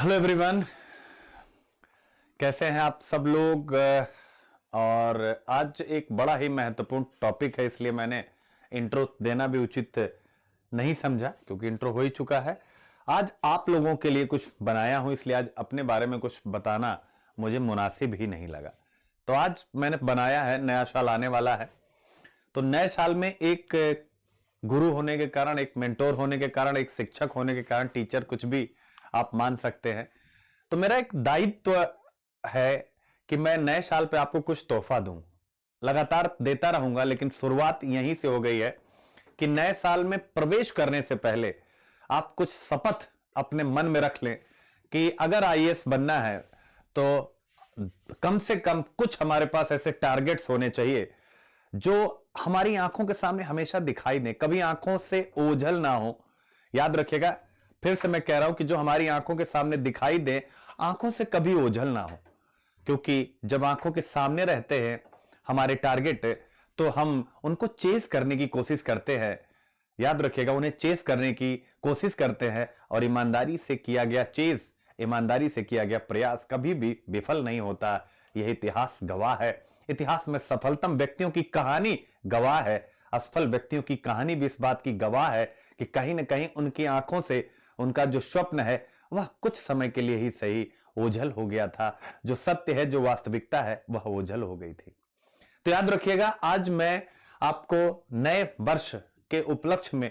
Hello everyone, कैसे हैं आप सब लोग। और आज एक बड़ा ही महत्वपूर्ण टॉपिक है, इसलिए मैंने इंट्रो देना भी उचित नहीं समझा क्योंकि इंट्रो हो ही चुका है। आज आप लोगों के लिए कुछ बनाया हूं, इसलिए आज अपने बारे में कुछ बताना मुझे मुनासिब ही नहीं लगा। तो आज मैंने बनाया है, नया साल आने वाला है, तो नए साल में एक गुरु होने के कारण, एक मेंटोर होने के कारण, एक शिक्षक होने के कारण, टीचर कुछ भी आप मान सकते हैं, तो मेरा एक दायित्व है कि मैं नए साल पे आपको कुछ तोहफा दूं। लगातार देता रहूंगा, लेकिन शुरुआत यहीं से हो गई है कि नए साल में प्रवेश करने से पहले आप कुछ शपथ अपने मन में रख लें कि अगर आईएएस बनना है तो कम से कम कुछ हमारे पास ऐसे टारगेट्स होने चाहिए जो हमारी आंखों के सामने हमेशा दिखाई दें, कभी आंखों से ओझल ना हो। याद रखिएगा, फिर से मैं कह रहा हूं कि जो हमारी आंखों के सामने दिखाई दे, आंखों से कभी ओझल ना हो, क्योंकि जब आंखों के सामने रहते हैं हमारे टारगेट, तो हम उनको चेस करने की कोशिश करते हैं। याद रखिएगा, उन्हें चेस करने की कोशिश करते हैं, और ईमानदारी से किया गया चेस, ईमानदारी से किया गया प्रयास कभी भी विफल नहीं होता। यह इतिहास गवाह है। इतिहास में सफलतम व्यक्तियों की कहानी गवाह है, असफल व्यक्तियों की कहानी भी इस बात की गवाह है कि कहीं ना कहीं उनकी आंखों से उनका जो स्वप्न है वह कुछ समय के लिए ही सही ओझल हो गया था। जो सत्य है, जो वास्तविकता है, वह ओझल हो गई थी। तो याद रखिएगा, आज मैं आपको नए वर्ष के उपलक्ष्य में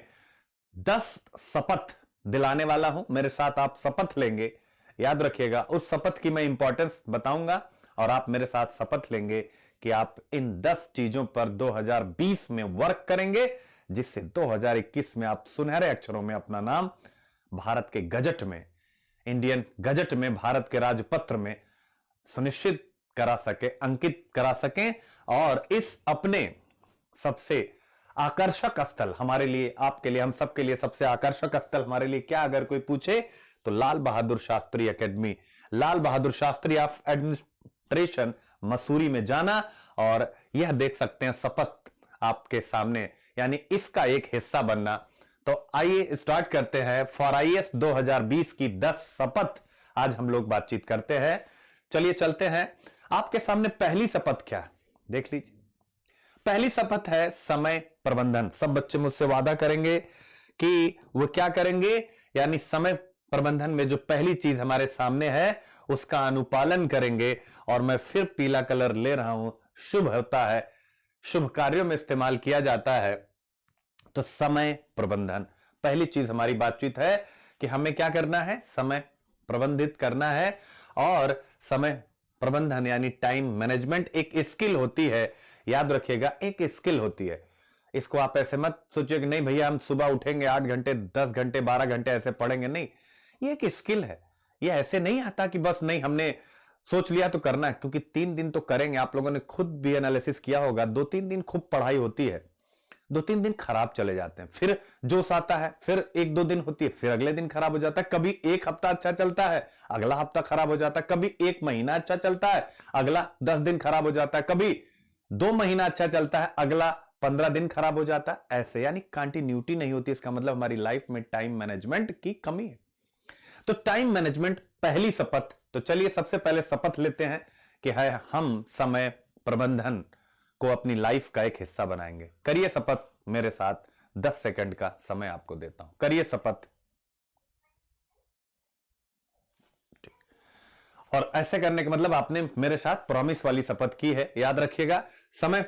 10 शपथ दिलाने वाला हूं। मेरे साथ आप शपथ लेंगे। याद रखिएगा, उस शपथ की मैं इंपॉर्टेंस बताऊंगा और आप मेरे साथ शपथ लेंगे कि आप इन 10 चीजों पर 2020 में वर्क करेंगे, जिससे 2021 में आप सुनहरे अक्षरों में अपना नाम भारत के गजट में, इंडियन गजट में, भारत के राजपत्र में सुनिश्चित करा सके, अंकित करा सकें। और इस अपने सबसे आकर्षक स्थल हमारे लिए, आपके लिए, हम सबके लिए सबसे आकर्षक स्थल हमारे लिए क्या, अगर कोई पूछे तो Lal Bahadur Shastri academy, Lal Bahadur Shastri of administration Mussoorie में जाना, और यह देख सकते हैं शपथ आपके सामने, यानी इसका एक हिस्सा बनना। तो आइए स्टार्ट करते हैं फॉर आईएएस 2020 की 10 शपथ। आज हम लोग बातचीत करते हैं। चलिए चलते हैं। आपके सामने पहली शपथ क्या है, देख लीजिए। पहली शपथ है समय प्रबंधन। सब बच्चे मुझसे वादा करेंगे कि वो क्या करेंगे, यानी समय प्रबंधन में जो पहली चीज हमारे सामने है उसका अनुपालन करेंगे। और मैं फिर पीला कलर ले रहा हूं, शुभ होता है, शुभ कार्यों में इस्तेमाल किया जाता है। तो समय प्रबंधन पहली चीज हमारी बातचीत है कि हमें क्या करना है, समय प्रबंधित करना है। और समय प्रबंधन यानी टाइम मैनेजमेंट एक स्किल होती है। याद रखिएगा, एक स्किल होती है। इसको आप ऐसे मत सोचिए कि नहीं भैया हम सुबह उठेंगे 8 घंटे 10 घंटे 12 घंटे ऐसे पढ़ेंगे, नहीं, ये एक स्किल है। ये ऐसे नहीं आता कि बस नहीं हमने सोच लिया तो करना है, क्योंकि 3 दिन तो करेंगे। आप लोगों ने खुद भी एनालिसिस किया होगा, 2-3 दिन खूब पढ़ाई होती है, 2-3 दिन खराब चले जाते हैं, फिर जोश आता है, फिर 1-2 दिन होती है, फिर अगले दिन खराब हो जाता है। कभी एक हफ्ता अच्छा चलता है, अगला हफ्ता खराब हो जाता है। कभी 1 महीना अच्छा चलता है, अगला 10 दिन खराब हो जाता है। कभी 2 महीना अच्छा चलता है, अगला 15 दिन खराब हो जाता है। ऐसे यानी कंटिन्यूटी नहीं होती। इसका मतलब हमारी लाइफ में टाइम मैनेजमेंट की कमी है। तो टाइम मैनेजमेंट पहली शपथ। तो चलिए सबसे पहले शपथ लेते हैं कि है हम समय प्रबंधन को अपनी लाइफ का एक हिस्सा बनाएंगे। करिए शपथ मेरे साथ। 10 सेकंड का समय आपको देता हूं, करिए शपथ। और ऐसे करने का मतलब आपने मेरे साथ प्रॉमिस वाली शपथ की है। याद रखिएगा, समय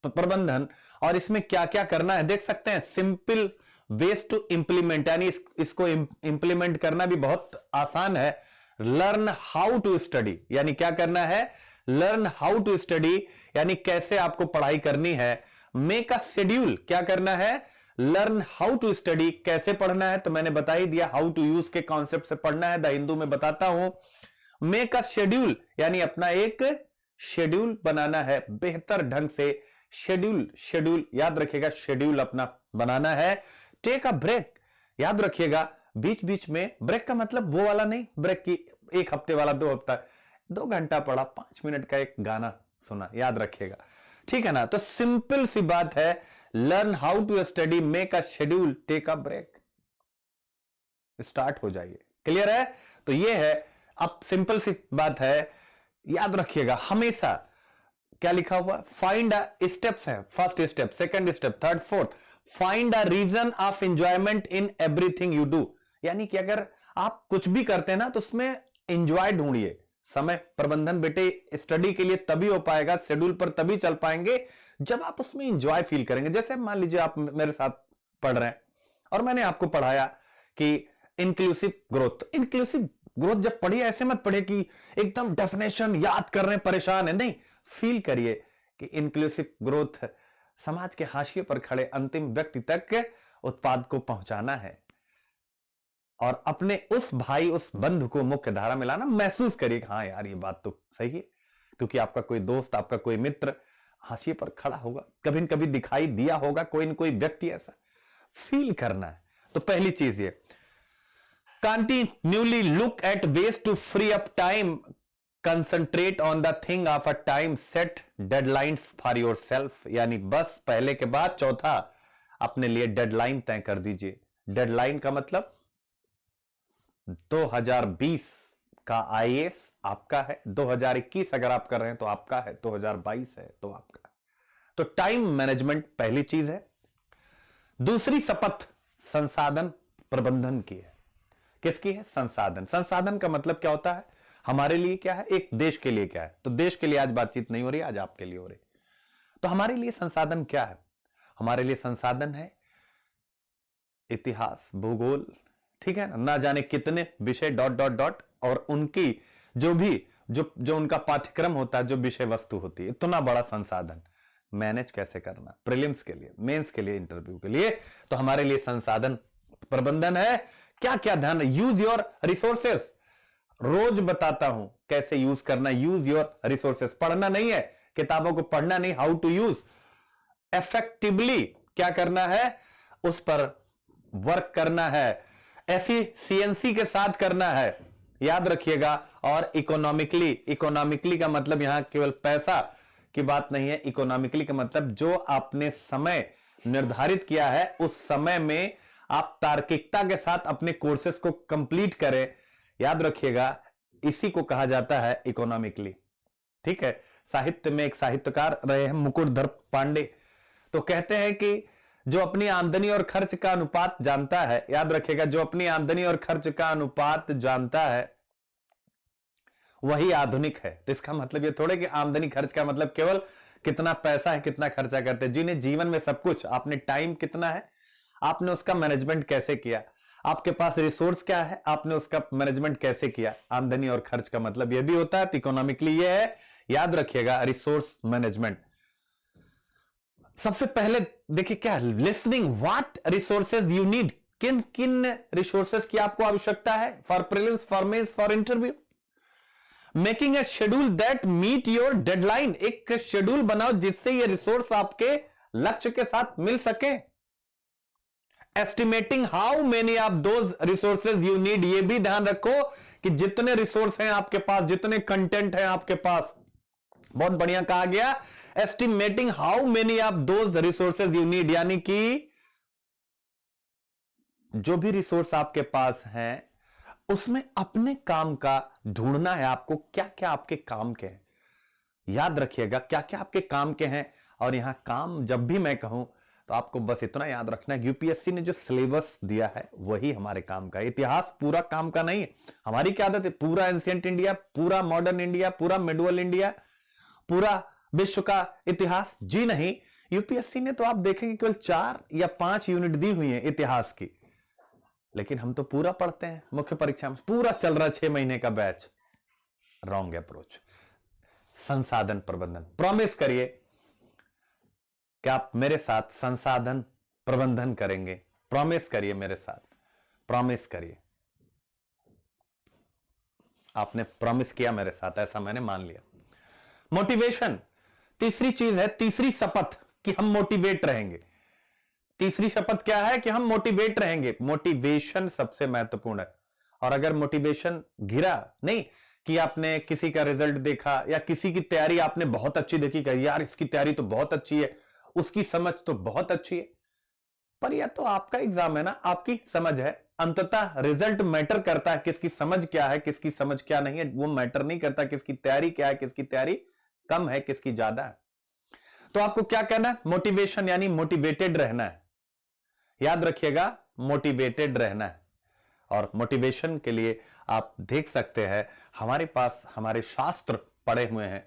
प्रबंधन, और इसमें क्या क्या करना है देख सकते हैं। सिंपल वेज टू इंप्लीमेंट, यानी इसको इंप्लीमेंट करना भी बहुत आसान है। लर्न हाउ टू स्टडी, यानी क्या करना है, लर्न हाउ टू स्टडी, यानी कैसे आपको पढ़ाई करनी है। मेक अ शेड्यूल, क्या करना है, लर्न हाउ टू स्टडी, कैसे पढ़ना है, तो मैंने बता ही दिया, हाउ टू यूज के कॉन्सेप्ट से पढ़ना है। द हिंदू में बताता हूं। मेक अ शेड्यूल, यानी अपना एक शेड्यूल बनाना है, बेहतर ढंग से शेड्यूल, शेड्यूल याद रखिएगा, शेड्यूल अपना बनाना है। टेक अ ब्रेक, याद रखिएगा, बीच बीच में ब्रेक का मतलब वो वाला नहीं, ब्रेक की 1 हफ्ते वाला, 2 हफ्ता, 2 घंटा पढ़ा, 5 मिनट का एक गाना सुना, याद रखिएगा, ठीक है ना। तो सिंपल सी बात है, learn how to study, make a schedule, take a break, start हो जाइए। क्लियर है? तो ये है, अब सिंपल सी बात है, याद रखिएगा हमेशा क्या लिखा हुआ, फाइंड अ स्टेप्स है, first step, second step, third, fourth, find a reason of enjoyment in everything you do. यानी कि अगर आप कुछ भी करते हैं ना तो उसमें एंजॉय ढूंढिए। समय प्रबंधन बेटे स्टडी के लिए तभी हो पाएगा, शेड्यूल पर तभी चल पाएंगे जब आप उसमें एंजॉय फील करेंगे। जैसे मान लीजिए आप मेरे साथ पढ़ रहे हैं और मैंने आपको पढ़ाया कि इंक्लूसिव ग्रोथ, इंक्लूसिव ग्रोथ जब पढ़िए ऐसे मत पढ़िए कि एकदम डेफिनेशन याद कर रहे हैं, परेशान है, नहीं, फील करिए कि इंक्लूसिव ग्रोथ समाज के हाशिए पर खड़े अंतिम व्यक्ति तक उत्पाद को पहुंचाना है और अपने उस भाई उस बंधु को मुख्य धारा में लाना। महसूस करिए कि हाँ यार ये बात तो सही है, क्योंकि आपका कोई दोस्त, आपका कोई मित्र हाशिए पर खड़ा होगा, कभी न कभी दिखाई दिया होगा कोई न कोई व्यक्ति, ऐसा फील करना है। तो पहली चीज ये, continuously look at ways to free up time, concentrate on the thing of a time, set deadlines for yourself. यानी बस पहले के बाद चौथा, अपने लिए डेडलाइन तय कर दीजिए। डेडलाइन का मतलब 2020 का आईएएस आपका है, 2021 अगर आप कर रहे हैं तो आपका है, 2022 है तो आपका है। तो टाइम मैनेजमेंट पहली चीज है। दूसरी शपथ संसाधन प्रबंधन की है। किसकी है? संसाधन। संसाधन का मतलब क्या होता है? हमारे लिए क्या है, एक देश के लिए क्या है। तो देश के लिए आज बातचीत नहीं हो रही, आज आपके लिए हो रही। तो हमारे लिए संसाधन क्या है? हमारे लिए संसाधन है इतिहास, भूगोल, ठीक है ना जाने कितने विषय डॉट डॉट डॉट, और उनकी जो भी जो उनका पाठ्यक्रम होता है, जो विषय वस्तु होती है, इतना बड़ा संसाधन मैनेज कैसे करना, प्रीलिम्स के लिए, मेंस के लिए, इंटरव्यू के लिए। तो हमारे लिए संसाधन प्रबंधन है। क्या क्या ध्यान, यूज योर रिसोर्सेस, रोज बताता हूं कैसे यूज करना, यूज योर रिसोर्सेस। पढ़ना नहीं है, किताबों को पढ़ना नहीं, हाउ टू यूज इफेक्टिवली, क्या करना है, उस पर वर्क करना है, एफिशिएंसी के साथ करना है, याद रखिएगा। और इकोनॉमिकली, इकोनॉमिकली का मतलब यहां केवल पैसा की बात नहीं है, इकोनॉमिकली का मतलब जो आपने समय निर्धारित किया है उस समय में आप तार्किकता के साथ अपने कोर्सेस को कंप्लीट करें, याद रखिएगा, इसी को कहा जाता है इकोनॉमिकली। ठीक है, साहित्य में एक साहित्यकार रहे हैं मुकुटधर पांडे, तो कहते हैं कि जो अपनी आमदनी और खर्च का अनुपात जानता है, याद रखिएगा, जो अपनी आमदनी और खर्च का अनुपात जानता है वही आधुनिक है। तो इसका मतलब ये थोड़े कि आमदनी खर्च का मतलब केवल कितना पैसा है, कितना खर्चा करते हैं। जिन्हें जीवन में सब कुछ, आपने टाइम कितना है, आपने उसका मैनेजमेंट कैसे किया, आपके पास रिसोर्स क्या है, आपने उसका मैनेजमेंट कैसे किया। आमदनी और खर्च का मतलब यह भी होता है, तो इकोनॉमिकली ये है, याद रखिएगा, रिसोर्स मैनेजमेंट। सबसे पहले देखिए क्या, listening, what resources you need, किन किन रिसोर्सेज की आपको आवश्यकता है for prelims, for mains, for interview. Making a schedule that meet your deadline, एक शेड्यूल बनाओ जिससे ये रिसोर्स आपके लक्ष्य के साथ मिल सके। Estimating how many of those resources you need, ये भी ध्यान रखो कि जितने रिसोर्स हैं आपके पास, जितने कंटेंट हैं आपके पास, बहुत बढ़िया कहा गया, estimating how many of those resources you need, यानी कि जो भी रिसोर्स आपके पास हैं उसमें अपने काम का ढूंढना है आपको, क्या क्या आपके काम के हैं, याद रखिएगा क्या क्या आपके काम के हैं। और यहां काम जब भी मैं कहूं तो आपको बस इतना याद रखना है, यूपीएससी ने जो सिलेबस दिया है वही हमारे काम का है। इतिहास पूरा काम का नहीं है। हमारी क्या आदत है, पूरा एंशिएंट इंडिया, पूरा मॉडर्न इंडिया, पूरा मिडवल इंडिया, पूरा विश्व का इतिहास, जी नहीं। यूपीएससी ने तो आप देखेंगे केवल 4 या 5 यूनिट दी हुई है इतिहास की, लेकिन हम तो पूरा पढ़ते हैं। मुख्य परीक्षा में पूरा चल रहा है 6 महीने का बैच, रॉन्ग अप्रोच। संसाधन प्रबंधन, प्रॉमिस करिए कि आप मेरे साथ संसाधन प्रबंधन करेंगे, प्रॉमिस करिए मेरे साथ, प्रॉमिस करिए। आपने प्रॉमिस किया मेरे साथ, ऐसा मैंने मान लिया। मोटिवेशन, तीसरी चीज है, तीसरी शपथ कि हम मोटिवेट रहेंगे। तीसरी शपथ क्या है कि हम मोटिवेट रहेंगे। मोटिवेशन सबसे महत्वपूर्ण है। और अगर मोटिवेशन गिरा, नहीं कि आपने किसी का रिजल्ट देखा या किसी की तैयारी आपने बहुत अच्छी देखी, कही यार इसकी तैयारी तो बहुत अच्छी है, उसकी समझ तो बहुत अच्छी है, पर यह तो आपका एग्जाम है ना, आपकी समझ है। अंततः रिजल्ट मैटर करता है, किसकी समझ क्या है, किसकी समझ क्या नहीं है, वो मैटर नहीं करता किसकी तैयारी क्या है, किसकी तैयारी कम है, किसकी ज्यादा है। तो आपको क्या करना है? मोटिवेशन यानी मोटिवेटेड रहना है। याद रखिएगा, मोटिवेटेड रहना है। और मोटिवेशन के लिए आप देख सकते हैं हमारे पास हमारे शास्त्र पढ़े हुए हैं।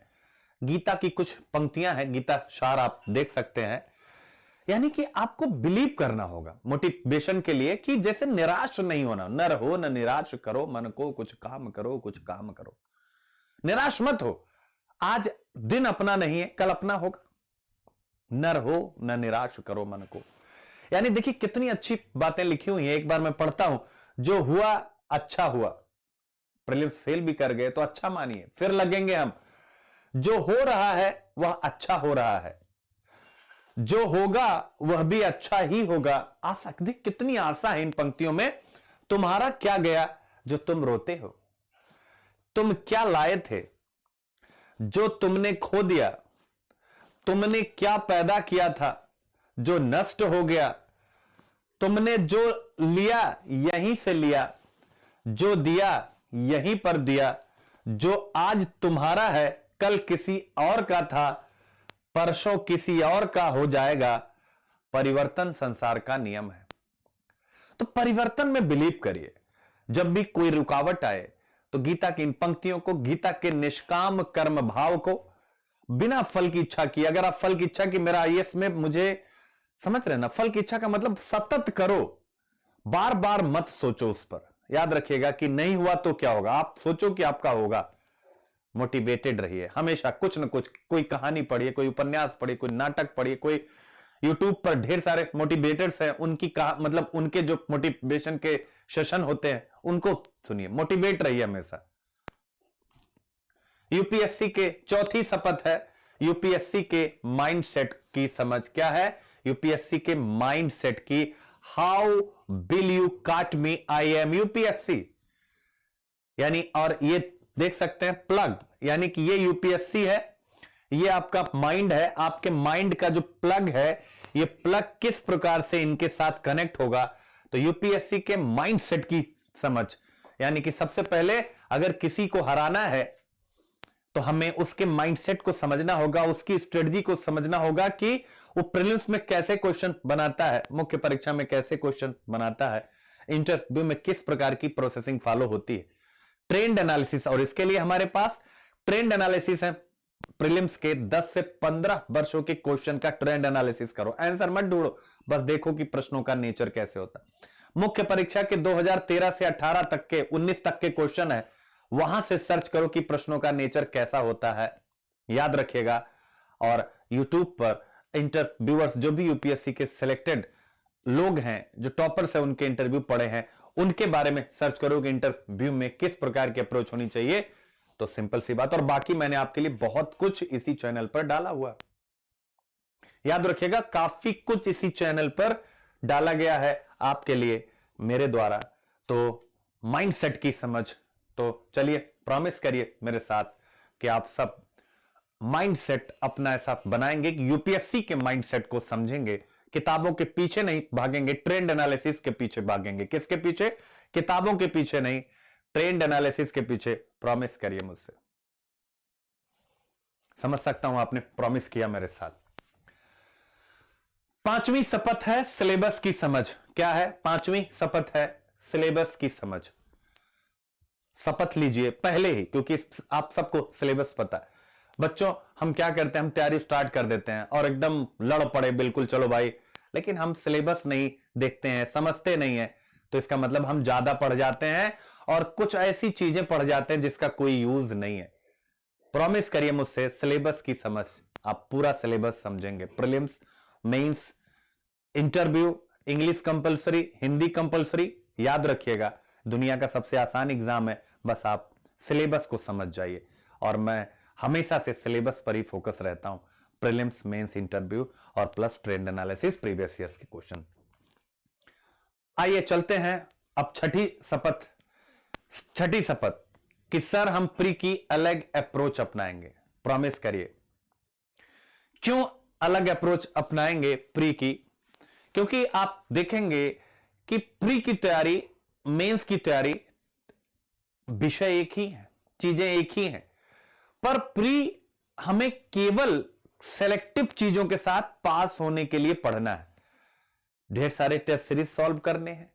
गीता की कुछ पंक्तियां हैं, गीता सार आप देख सकते हैं। यानी कि आपको बिलीव करना होगा मोटिवेशन के लिए कि जैसे निराश नहीं होना। न रहो न निराश करो मन को, कुछ काम करो, कुछ काम करो। निराश मत हो, आज दिन अपना नहीं है, कल अपना होगा। न रहो न निराश करो मन को। यानी देखिए कितनी अच्छी बातें लिखी हुई हैं। एक बार मैं पढ़ता हूं, जो हुआ अच्छा हुआ। प्रीलिम्स फेल भी कर गए तो अच्छा मानिए, फिर लगेंगे हम। जो हो रहा है वह अच्छा हो रहा है, जो होगा वह भी अच्छा ही होगा। आशा, देख कितनी आशा है इन पंक्तियों में। तुम्हारा क्या गया जो तुम रोते हो, तुम क्या लाए थे जो तुमने खो दिया, तुमने क्या पैदा किया था जो नष्ट हो गया, तुमने जो लिया यहीं से लिया, जो दिया यहीं पर दिया, जो आज तुम्हारा है कल किसी और का था, परसों किसी और का हो जाएगा। परिवर्तन संसार का नियम है। तो परिवर्तन में बिलीव करिए। जब भी कोई रुकावट आए तो गीता की इन पंक्तियों को, गीता के निष्काम कर्म भाव को, बिना फल की इच्छा की, अगर आप फल की इच्छा की मेरा आईएएस में मुझे, समझ रहे ना, फल की इच्छा का मतलब सतत करो, बार बार मत सोचो उस पर। याद रखिएगा कि नहीं हुआ तो क्या होगा, आप सोचो कि आपका होगा। मोटिवेटेड रहिए हमेशा, कुछ न कुछ, कोई कहानी पढ़िए, कोई उपन्यास पढ़िए, कोई नाटक पढ़िए, कोई यूट्यूब पर ढेर सारे मोटिवेटर्स हैं, उनकी मतलब उनके जो मोटिवेशन के सेशन होते हैं उनको सुनिए। मोटिवेट रहिए हमेशा। यूपीएससी के चौथी शपथ है, यूपीएससी के माइंडसेट की समझ। क्या है? यूपीएससी के माइंडसेट की। हाउ विल यू काट मी, आई एम यूपीएससी। यानी, और ये देख सकते हैं प्लग, यानी कि ये यूपीएससी है, ये आपका माइंड है। आपके माइंड का जो प्लग है, ये प्लग किस प्रकार से इनके साथ कनेक्ट होगा। तो यूपीएससी के माइंडसेट की समझ, यानी कि सबसे पहले अगर किसी को हराना है तो हमें उसके माइंडसेट को समझना होगा, उसकी स्ट्रेटजी को समझना होगा कि वो प्रीलिम्स में कैसे क्वेश्चन बनाता है, मुख्य परीक्षा में कैसे क्वेश्चन बनाता है, इंटरव्यू में किस प्रकार की प्रोसेसिंग फॉलो होती है। ट्रेंड एनालिसिस, और इसके लिए हमारे पास ट्रेंड एनालिसिस है। प्रीलिम्स के 10 से 15 वर्षों के क्वेश्चन का ट्रेंड एनालिसिस करो, आंसर मत ढूंढो, बस देखो कि प्रश्नों का नेचर कैसे होता है। मुख्य परीक्षा के 2013 से 18 तक के 19 तक के क्वेश्चन है, वहां से सर्च करो कि प्रश्नों का नेचर कैसा होता है। याद रखिएगा। और यूट्यूब पर इंटरव्यूअर्स, जो भी यूपीएससी के सिलेक्टेड लोग हैं, जो टॉपर्स हैं, उनके इंटरव्यू पढ़े हैं, उनके बारे में सर्च करो कि इंटरव्यू में किस प्रकार की अप्रोच होनी चाहिए। तो सिंपल सी बात। और बाकी मैंने आपके लिए बहुत कुछ इसी चैनल पर डाला हुआ, याद रखिएगा, काफी कुछ इसी चैनल पर डाला गया है आपके लिए मेरे द्वारा। तो माइंडसेट की समझ, तो चलिए प्रॉमिस करिए मेरे साथ कि आप सब माइंडसेट अपना ऐसा बनाएंगे कि यूपीएससी के माइंडसेट को समझेंगे, किताबों के पीछे नहीं भागेंगे, ट्रेंड एनालिसिस के पीछे भागेंगे। किसके पीछे? किताबों के पीछे नहीं, ट्रेंड एनालिसिस के पीछे। प्रॉमिस करिए मुझसे। समझ सकता हूं आपने प्रॉमिस किया मेरे साथ। पांचवी शपथ है सिलेबस की समझ। क्या है? पांचवी शपथ है सिलेबस की समझ। शपथ लीजिए पहले ही, क्योंकि आप सबको सिलेबस पता है। बच्चों, हम क्या करते हैं, हम तैयारी स्टार्ट कर देते हैं और एकदम लड़ पड़े, बिल्कुल चलो भाई, लेकिन हम सिलेबस नहीं देखते हैं, समझते नहीं है। तो इसका मतलब हम ज्यादा पढ़ जाते हैं और कुछ ऐसी चीजें पढ़ जाते हैं जिसका कोई यूज नहीं है। प्रॉमिस करिए मुझसे सिलेबस की समझ, आप पूरा सिलेबस समझेंगे। Prelims, mains, interview, English compulsory, Hindi compulsory. याद रखिएगा, दुनिया का सबसे आसान एग्जाम है, बस आप सिलेबस को समझ जाइए। और मैं हमेशा से सिलेबस पर ही फोकस रहता हूं। प्रीलिम्स, मेंस, इंटरव्यू और plus trend analysis, previous years के क्वेश्चन। आइए चलते हैं अब छठी शपथ। छठी शपथ कि सर हम प्री की अलग अप्रोच अपनाएंगे। प्रॉमिस करिए। क्यों अलग अप्रोच अपनाएंगे प्री की? क्योंकि आप देखेंगे कि प्री की तैयारी, मेंस की तैयारी, विषय एक ही है, चीजें एक ही हैं, पर प्री हमें केवल सेलेक्टिव चीजों के साथ पास होने के लिए पढ़ना है, ढेर सारे टेस्ट सीरीज सॉल्व करने हैं।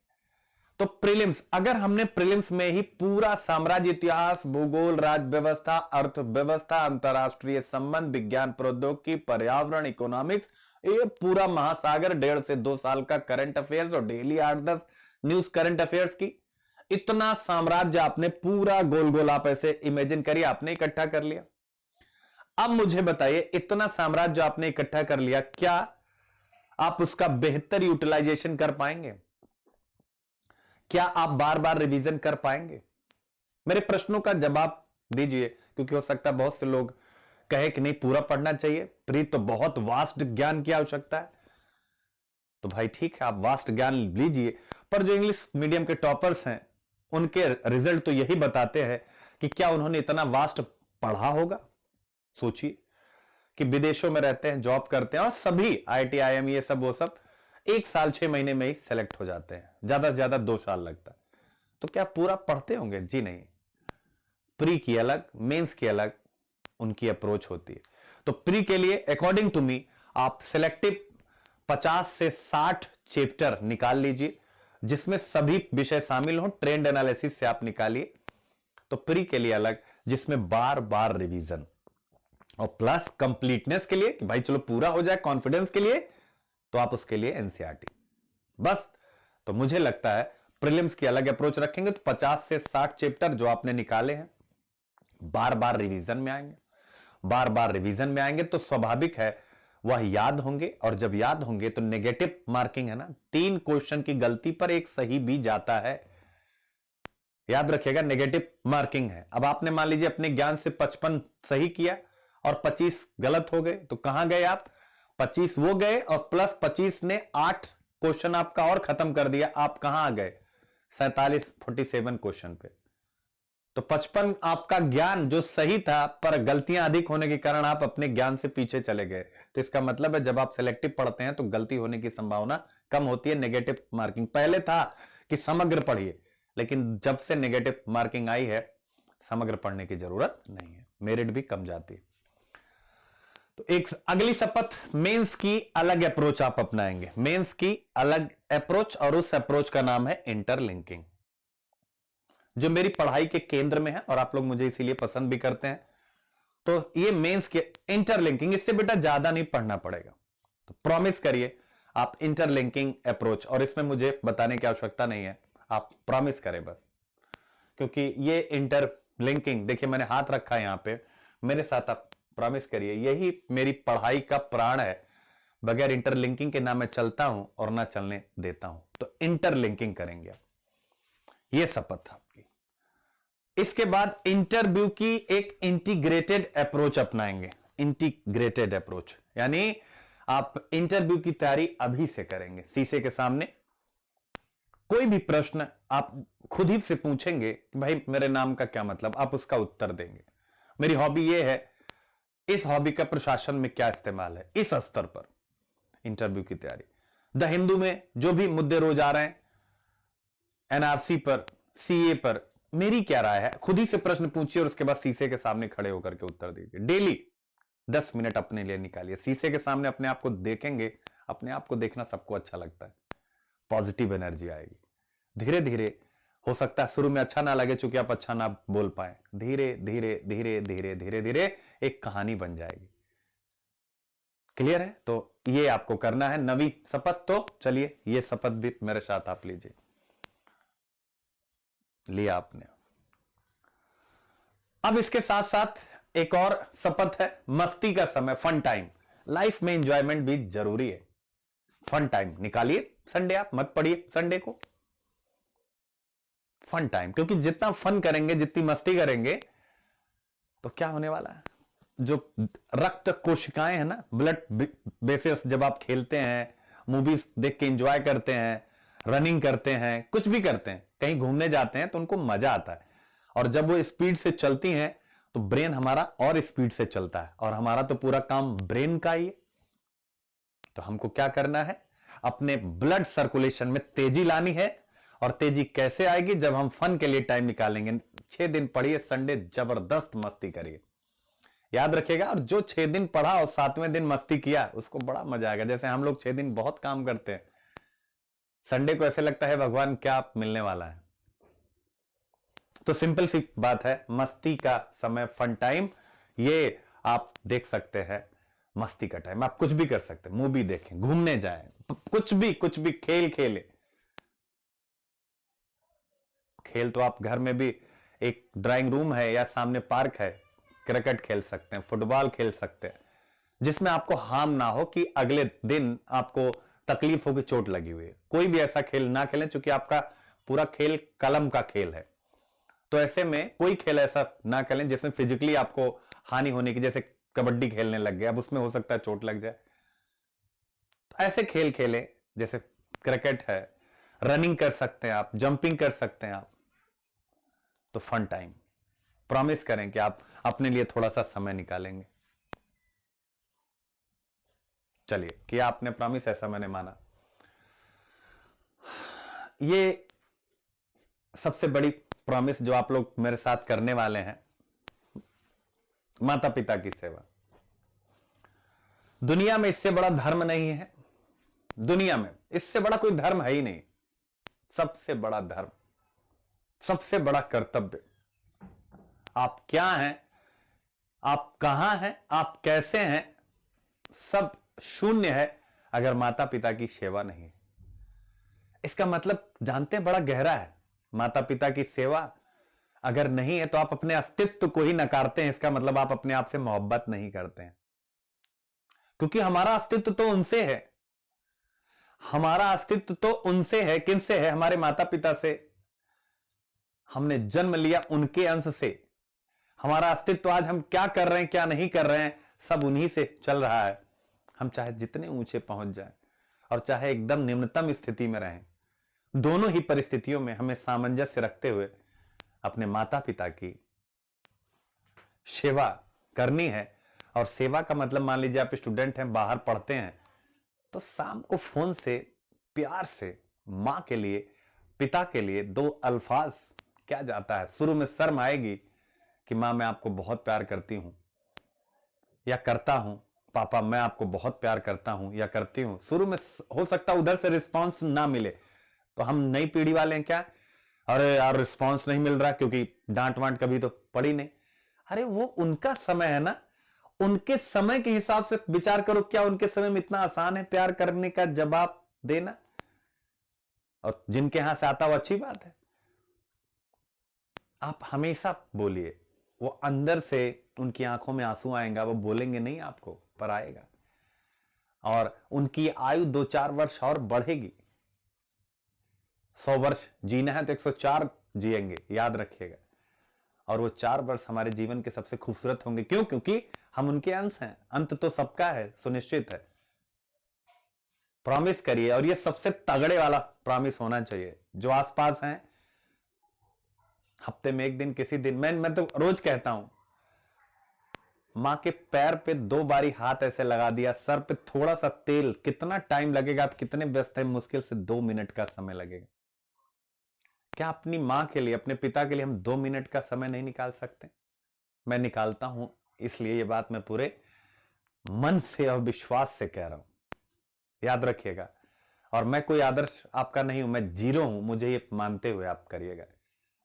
तो प्रीलिम्स, अगर हमने प्रीलिम्स में ही पूरा साम्राज्य, इतिहास, भूगोल, राज्य व्यवस्था, अर्थव्यवस्था, अंतरराष्ट्रीय संबंध, विज्ञान, प्रौद्योगिकी, पर्यावरण, इकोनॉमिक्स, ये पूरा महासागर, 1.5 से 2 साल का करंट अफेयर्स और डेली 8-10 न्यूज करंट अफेयर्स की, इतना साम्राज्य आपने पूरा गोल गोल, आप ऐसे इमेजिन करिए, आपने इकट्ठा कर लिया। अब मुझे बताइए, इतना साम्राज्य आपने इकट्ठा कर लिया, क्या आप उसका बेहतर यूटिलाइजेशन कर पाएंगे? क्या आप बार बार रिवीजन कर पाएंगे? मेरे प्रश्नों का जवाब दीजिए, क्योंकि हो सकता है बहुत से लोग कहे कि नहीं, पूरा पढ़ना चाहिए, प्री तो बहुत वास्ट ज्ञान की आवश्यकता है। तो भाई ठीक है, आप वास्ट ज्ञान लीजिए, पर जो इंग्लिश मीडियम के टॉपर्स हैं, उनके रिजल्ट तो यही बताते हैं कि क्या उन्होंने इतना वास्ट पढ़ा होगा। सोचिए कि विदेशों में रहते हैं, जॉब करते हैं, और सभी IIT IIM ये सब वो सब 1 साल 6 महीने में ही सेलेक्ट हो जाते हैं, ज्यादा से ज्यादा 2 साल लगता है। तो क्या पूरा पढ़ते होंगे? जी नहीं। प्री की अलग, मेंस की अलग उनकी अप्रोच होती है। तो प्री के लिए अकॉर्डिंग टू मी आप सिलेक्टिव 50 से 60 चैप्टर निकाल लीजिए, जिसमें सभी विषय शामिल हो, ट्रेंड एनालिसिस से आप निकालिए। तो प्री के लिए अलग, जिसमें बार बार रिवीजन, और प्लस कंप्लीटनेस के लिए कि भाई चलो पूरा हो जाए, कॉन्फिडेंस के लिए, तो आप उसके लिए NCERT बस। तो मुझे लगता है प्रीलिम्स की अलग अप्रोच रखेंगे तो 50 से 60 चैप्टर जो आपने निकाले हैं बार बार रिवीजन में आएंगे, बार बार रिवीजन में आएंगे, तो स्वाभाविक है वह याद होंगे, और जब याद होंगे तो नेगेटिव मार्किंग है ना, 3 क्वेश्चन की गलती पर 1 सही भी जाता है। याद रखिएगा, नेगेटिव मार्किंग है। अब आपने मान लीजिए अपने ज्ञान से 55 सही किया और 25 गलत हो गए, तो कहां गए आप? 25 वो गए, और प्लस 25 ने 8 क्वेश्चन आपका और खत्म कर दिया, आप कहां आ गए? 47 क्वेश्चन पे। तो 55 आपका ज्ञान जो सही था, पर गलतियां अधिक होने के कारण आप अपने ज्ञान से पीछे चले गए। तो इसका मतलब है जब आप सिलेक्टिव पढ़ते हैं तो गलती होने की संभावना कम होती है। नेगेटिव मार्किंग पहले था कि समग्र पढ़िए, लेकिन जब से नेगेटिव मार्किंग आई है, समग्र पढ़ने की जरूरत नहीं है, मेरिट भी कम जाती है। तो एक अगली शपथ, मेंस की अलग अप्रोच आप अपनाएंगे, मेंस की अलग अप्रोच, और उस अप्रोच का नाम है इंटरलिंकिंग, जो मेरी पढ़ाई के केंद्र में है, और आप लोग मुझे इसीलिए पसंद भी करते हैं। तो ये मेंस के इंटरलिंकिंग, इससे बेटा ज्यादा नहीं पढ़ना पड़ेगा, तो प्रॉमिस करिए आप इंटरलिंकिंग अप्रोच, और इसमें मुझे बताने की आवश्यकता नहीं है, आप प्रॉमिस करें बस, क्योंकि ये इंटरलिंकिंग, देखिए मैंने हाथ रखा है यहां पे, मेरे साथ आप प्रॉमिस करिए, यही मेरी पढ़ाई का प्राण है, बगैर इंटरलिंकिंग के ना मैं चलता हूं और ना चलने देता हूं। तो इंटरलिंकिंग करेंगे आप, ये शपथ आपकी। इसके बाद इंटरव्यू की एक इंटीग्रेटेड अप्रोच अपनाएंगे, इंटीग्रेटेड अप्रोच, यानी आप इंटरव्यू की तैयारी अभी से करेंगे। शीशे के सामने कोई भी प्रश्न आप खुद ही से पूछेंगे कि भाई मेरे नाम का क्या मतलब, आप उसका उत्तर देंगे। मेरी हॉबी ये है, इस हॉबी का प्रशासन में क्या इस्तेमाल है, इस स्तर पर इंटरव्यू की तैयारी। द हिंदू में जो भी मुद्दे रोज आ रहे हैं, NRC पर, CA पर, मेरी क्या राय है, खुद ही से प्रश्न पूछिए, और उसके बाद शीशे के सामने खड़े होकर के उत्तर दीजिए। डेली 10 मिनट अपने लिए निकालिए, शीशे के सामने अपने आप को देखेंगे, अपने आप को देखना सबको अच्छा लगता है, पॉजिटिव एनर्जी आएगी। धीरे धीरे, हो सकता है शुरू में अच्छा ना लगे, चूंकि आप अच्छा ना बोल पाए, धीरे धीरे धीरे धीरे धीरे धीरे एक कहानी बन जाएगी। क्लियर है? तो ये आपको करना है नवी शपथ। तो चलिए ये शपथ भी मेरे साथ आप लीजिए। लिया आपने। अब इसके साथ साथ एक और शपथ है, मस्ती का समय, फन टाइम। लाइफ में एंजॉयमेंट भी जरूरी है, फन टाइम निकालिए। संडे आप मत पढ़िए, संडे को फन टाइम, क्योंकि जितना फन करेंगे, जितनी मस्ती करेंगे, तो क्या होने वाला है, जो रक्त कोशिकाएं हैं ना, ब्लड बेसिस, जब आप खेलते हैं, मूवीज देख के एंजॉय करते हैं, रनिंग करते हैं, कुछ भी करते हैं, कहीं घूमने जाते हैं, तो उनको मजा आता है। और जब वो स्पीड से चलती हैं तो ब्रेन हमारा और स्पीड से चलता है, और हमारा तो पूरा काम ब्रेन का ही है। तो हमको क्या करना है, अपने ब्लड सर्कुलेशन में तेजी लानी है। और तेजी कैसे आएगी? जब हम फन के लिए टाइम निकालेंगे। 6 दिन पढ़िए, संडे जबरदस्त मस्ती करिए, याद रखिएगा। और जो 6 दिन पढ़ा और 7वें दिन मस्ती किया, उसको बड़ा मजा आएगा। जैसे हम लोग 6 दिन बहुत काम करते हैं, संडे को ऐसे लगता है भगवान क्या मिलने वाला है। तो सिंपल सी बात है, मस्ती का समय, फन टाइम, ये आप देख सकते हैं। मस्ती का टाइम आप कुछ भी कर सकते हैं, मूवी देखें, घूमने जाएं, कुछ भी खेल खेले। खेल तो आप घर में भी, एक ड्राइंग रूम है या सामने पार्क है, क्रिकेट खेल सकते हैं, फुटबॉल खेल सकते हैं, जिसमें आपको हार्म ना हो कि अगले दिन आपको तकलीफ हो कि चोट लगी हुई है। कोई भी ऐसा खेल ना खेलें, क्योंकि आपका पूरा खेल कलम का खेल है। तो ऐसे में कोई खेल ऐसा ना खेलें जिसमें फिजिकली आपको हानि होने की, जैसे कबड्डी खेलने लग गए, अब उसमें हो सकता है चोट लग जाए। तो ऐसे खेल खेलें, जैसे क्रिकेट है, रनिंग कर सकते हैं आप, जंपिंग कर सकते हैं आप। तो फन टाइम प्रॉमिस करें कि आप अपने लिए थोड़ा सा समय निकालेंगे। चलिए, किया आपने प्रॉमिस, ऐसा मैंने माना। ये सबसे बड़ी प्रॉमिस जो आप लोग मेरे साथ करने वाले हैं, माता पिता की सेवा। दुनिया में इससे बड़ा धर्म नहीं है, दुनिया में इससे बड़ा कोई धर्म है ही नहीं। सबसे बड़ा धर्म, सबसे बड़ा कर्तव्य। आप क्या हैं, आप कहां हैं, आप कैसे हैं, सब शून्य है अगर माता पिता की सेवा नहीं है। इसका मतलब जानते हैं, बड़ा गहरा है। माता पिता की सेवा अगर नहीं है तो आप अपने अस्तित्व को ही नकारते हैं। इसका मतलब आप अपने आप से मोहब्बत नहीं करते हैं, क्योंकि हमारा अस्तित्व तो उनसे है। हमारा अस्तित्व तो उनसे है। किनसे है? हमारे माता पिता से। हमने जन्म लिया उनके अंश से। हमारा अस्तित्व आज हम क्या कर रहे हैं, क्या नहीं कर रहे हैं, सब उन्हीं से चल रहा है। हम चाहे जितने ऊंचे पहुंच जाएं और चाहे एकदम निम्नतम स्थिति में रहें, दोनों ही परिस्थितियों में हमें सामंजस्य रखते हुए अपने माता पिता की सेवा करनी है। और सेवा का मतलब, मान लीजिए आप स्टूडेंट हैं, बाहर पढ़ते हैं, तो शाम को फोन से प्यार से मां के लिए, पिता के लिए 2 अल्फाज क्या जाता है। शुरू में शर्म आएगी कि मां मैं आपको बहुत प्यार करती हूं, या करता हूं, पापा मैं आपको बहुत प्यार करता हूं या करती हूं। शुरू में हो सकता है उधर से रिस्पांस ना मिले, तो हम नई पीढ़ी वाले हैं क्या, अरे यार रिस्पांस नहीं मिल रहा, क्योंकि डांट वांट कभी तो पड़ी नहीं। अरे वो उनका समय है ना, उनके समय के हिसाब से विचार करो। क्या उनके समय में इतना आसान है प्यार करने का जवाब देना? और जिनके यहां से आता हो अच्छी बात है, आप हमेशा बोलिए। वो अंदर से, उनकी आंखों में आंसू आएगा, वो बोलेंगे नहीं आपको, पर आएगा। और उनकी आयु 2-4 वर्ष और बढ़ेगी। 100 वर्ष जीना है तो 104 जिएंगे, याद रखिएगा। और वो 4 वर्ष हमारे जीवन के सबसे खूबसूरत होंगे। क्यों? क्योंकि हम उनके अंश हैं। अंत तो सबका है, सुनिश्चित है। प्रॉमिस करिए, और ये सबसे तगड़े वाला प्रॉमिस होना चाहिए। जो आसपास हैं, हफ्ते में 1 दिन, किसी दिन, मैं तो रोज कहता हूं, मां के पैर पे 2 बारी हाथ ऐसे लगा दिया, सर पे थोड़ा सा तेल, कितना टाइम लगेगा? आप कितने व्यस्त हैं? मुश्किल से 2 मिनट का समय लगेगा। क्या अपनी मां के लिए, अपने पिता के लिए हम 2 मिनट का समय नहीं निकाल सकते? मैं निकालता हूं, इसलिए ये बात मैं पूरे मन से और विश्वास से कह रहा हूं, याद रखिएगा। और मैं कोई आदर्श आपका नहीं हूं, मैं जीरो हूं, मुझे ये मानते हुए आप करिएगा।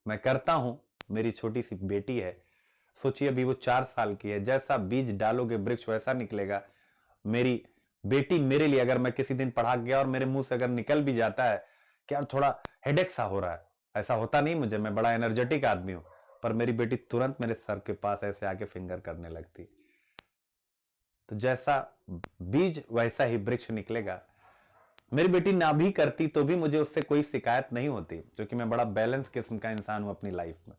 मैं करता हूं। मेरी छोटी सी बेटी है, सोचिए अभी वो 4 साल की है। जैसा बीज डालोगे वृक्ष वैसा निकलेगा। मेरी बेटी मेरे लिए, अगर मैं किसी दिन पढ़ा गया और मेरे मुंह से अगर निकल भी जाता है कि यार थोड़ा हेडेक सा हो रहा है, ऐसा होता नहीं मुझे, मैं बड़ा एनर्जेटिक आदमी हूं, पर मेरी बेटी तुरंत मेरे सर के पास ऐसे आके फिंगर करने लगती। तो जैसा बीज वैसा ही वृक्ष निकलेगा। मेरी बेटी ना भी करती तो भी मुझे उससे कोई शिकायत नहीं होती, क्योंकि मैं बड़ा बैलेंस किस्म का इंसान हूं अपनी लाइफ में।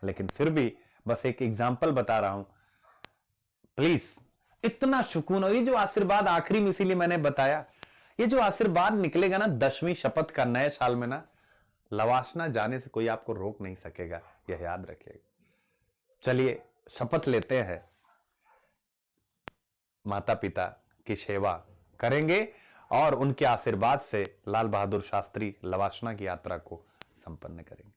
लेकिन फिर भी बस एक एग्जाम्पल बता रहा हूं। प्लीज, इतना सुकून। और ये जो आशीर्वाद, आखिरी में इसीलिए मैंने बताया, ये जो आशीर्वाद निकलेगा ना 10वीं शपथ का नए साल में ना, लवासना जाने से कोई आपको रोक नहीं सकेगा, यह याद रखिएगा। चलिए शपथ लेते हैं, माता पिता की सेवा करेंगे। और उनके आशीर्वाद से लाल बहादुर शास्त्री लवासना की यात्रा को संपन्न करेंगे।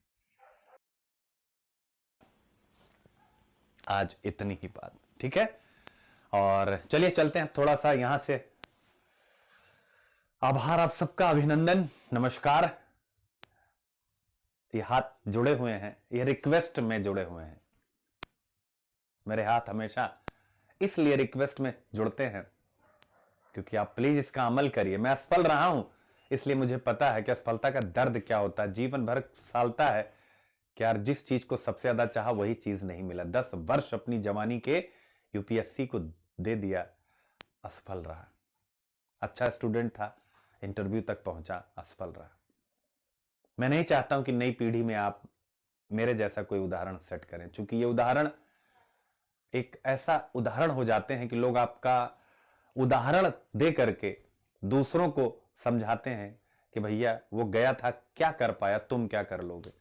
आज इतनी ही बात, ठीक है। और चलिए चलते हैं थोड़ा सा यहां से। आभार आप सबका, अभिनंदन, नमस्कार। ये हाथ जुड़े हुए हैं, ये रिक्वेस्ट में जुड़े हुए हैं। मेरे हाथ हमेशा इसलिए रिक्वेस्ट में जुड़ते हैं क्योंकि आप प्लीज इसका अमल करिए। मैं असफल रहा हूं, इसलिए मुझे पता है कि असफलता का दर्द क्या होता है। जीवन भर सालता है कि यार जिस चीज को सबसे ज्यादा चाहा वही चीज नहीं मिला। 10 वर्ष अपनी जवानी के यूपीएससी को दे दिया, असफल रहा। अच्छा स्टूडेंट था, इंटरव्यू तक पहुंचा, असफल रहा। मैं नहीं चाहता हूं कि नई पीढ़ी में आप मेरे जैसा कोई उदाहरण सेट करें, क्योंकि ये उदाहरण एक ऐसा उदाहरण हो जाते हैं कि लोग आपका उदाहरण दे करके दूसरों को समझाते हैं कि भैया वो गया था, क्या कर पाया, तुम क्या कर लोगे।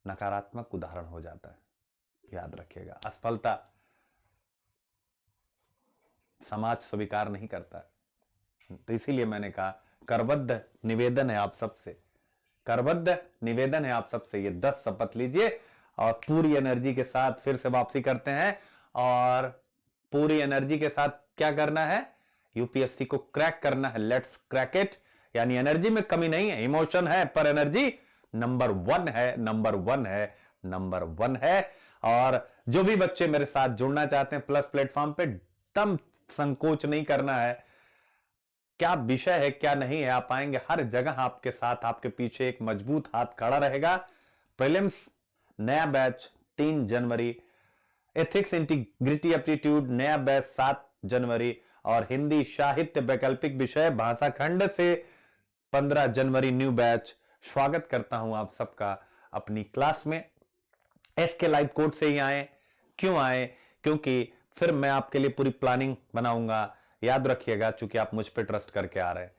नकारात्मक उदाहरण हो जाता है। याद रखिएगा, असफलता समाज स्वीकार नहीं करता। तो इसीलिए मैंने कहा करबद्ध निवेदन है आप सबसे, करबद्ध निवेदन है आप सबसे, ये 10 शपथ लीजिए और पूरी एनर्जी के साथ फिर से वापसी करते हैं। और पूरी एनर्जी के साथ क्या करना है, यूपीएससी को क्रैक करना है। Let's crack it. यानी एनर्जी में कमी नहीं है, इमोशन है, पर एनर्जी नंबर 1 है, नंबर 1 है, नंबर 1 है। और जो भी बच्चे मेरे साथ जुड़ना चाहते हैं प्लस प्लेटफॉर्म पे, दम संकोच नहीं करना है। क्या विषय है क्या नहीं है, आप आएंगे हर जगह आपके साथ, आपके पीछे एक मजबूत हाथ खड़ा रहेगा। प्रीलिम्स नया बैच 3 जनवरी, एथिक्स इंटीग्रिटी एप्टीट्यूड नया बैच 7 जनवरी, और हिंदी साहित्य वैकल्पिक विषय भाषा खंड से 15 जनवरी न्यू बैच। स्वागत करता हूं आप सबका अपनी क्लास में। एसके लाइव कोड से ही आए। क्यों आए? क्योंकि फिर मैं आपके लिए पूरी प्लानिंग बनाऊंगा। याद रखिएगा, चूंकि आप मुझ पे ट्रस्ट करके आ रहे हैं,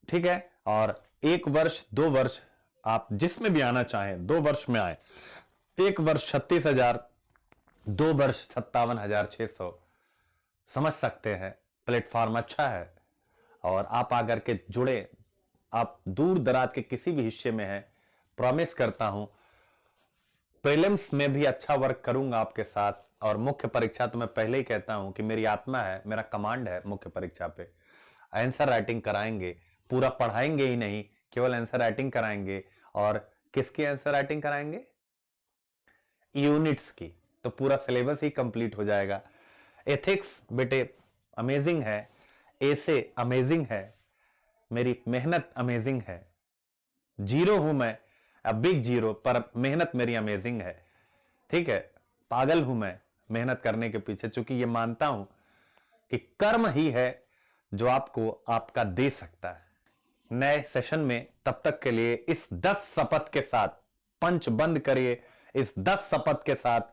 ठीक है। और 1 वर्ष 2 वर्ष आप जिसमें भी आना चाहें, 2 वर्ष में आए। 1 वर्ष 36,000, 2 वर्ष 57,600, समझ सकते हैं प्लेटफॉर्म अच्छा है। और आप आकर के जुड़े, आप दूर दराज के किसी भी हिस्से में हैं, प्रॉमिस करता हूं प्रीलिम्स में भी अच्छा वर्क करूंगा आपके साथ। और मुख्य परीक्षा तो मैं पहले ही कहता हूं कि मेरी आत्मा है, मेरा कमांड है मुख्य परीक्षा पे। आंसर राइटिंग कराएंगे, पूरा पढ़ाएंगे ही नहीं, केवल आंसर राइटिंग कराएंगे। और किसकी आंसर राइटिंग कराएंगे? यूनिट्स की। तो पूरा सिलेबस ही कंप्लीट हो जाएगा। एथिक्स बेटे अमेजिंग है, ऐसे अमेजिंग है, मेरी मेहनत अमेजिंग है। जीरो हूं मैं, बिग जीरो, पर मेहनत मेरी अमेजिंग है, ठीक है। पागल हूं मैं मेहनत करने के पीछे, चूंकि ये मानता हूं कि कर्म ही है जो आपको आपका दे सकता है। नए सेशन में तब तक के लिए इस 10 शपथ के साथ पंच बंद करिए। इस 10 शपथ के साथ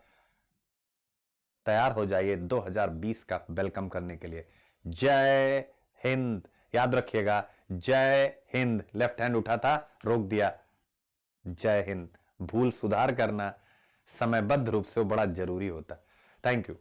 तैयार हो जाइए 2020 का वेलकम करने के लिए। जय हिंद। याद रखिएगा, जय हिंद। लेफ्ट हैंड उठा था, रोक दिया। जय हिंद। भूल सुधार करना समयबद्ध रूप से वो बड़ा जरूरी होता है। Thank you.